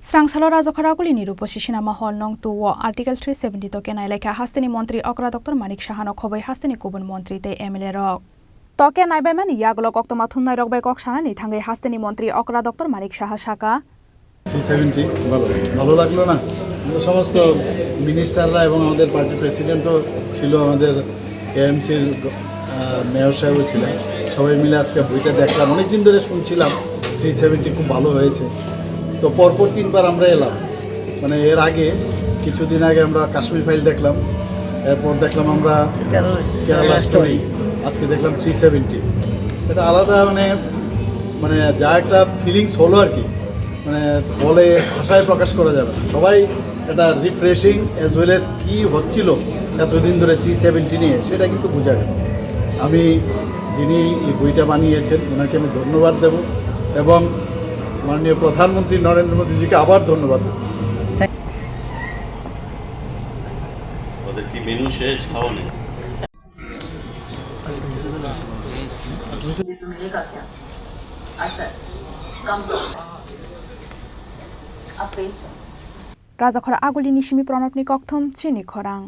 Srangsalo Rajakhara Niruposishina Mahol Nong to Article 370 token Nailkha Hasteni Mantri Okra Dr. Manik Saha Khoboi Hasteni Kubun MLA MLA Rock. Token Naibeman Yaglok Octomathuna Rock by Kokshani Tange Hasteni Mantri Okra Dr. Manik Saha Shaka 370 ভালো লাগলো না সমস্ত মিনিস্টাররা এবং আমাদের party প্রেসিডেন্টও ছিল আমাদের এএমসির mayor সাহেবও ছিলেন সবাই মিলে আজকে বইটা দেখলাম অনেক দিন ধরে শুনছিলাম 370 খুব ভালো হয়েছে তো পরপর তিনবার আমরা এলাম মানে এর আগে কিছুদিন আগে আমরা কাশ্মীর ফাইল দেখলাম এরপর দেখলাম আমরা কেরালা স্টোরি আজকে দেখলাম 370 এটা আলাদা মানে যা একটা ফিলিংস হলো আর কি মানে বলে ভাষায় প্রকাশ করা যাবে না সবাই এটা রিফ্রেশিং অ্যাজ ওয়েল অ্যাজ কী হচ্ছিল এতদিন ধরে 370 নিয়ে সেটা কিন্তু বোঝা গেল আমি যিনি এই বইটা বানিয়েছেন ওনাকে আমি ধন্যবাদ দেব এবং মাননীয় প্রধানমন্ত্রী নরেন্দ্র মোদীজিকে আবার ধন্যবাদ দেব ওদের কি মেনু শেষ খাওয়া নেই Rajakhara Aguli Nishimi Pronopni Kokthom Chini Khorang.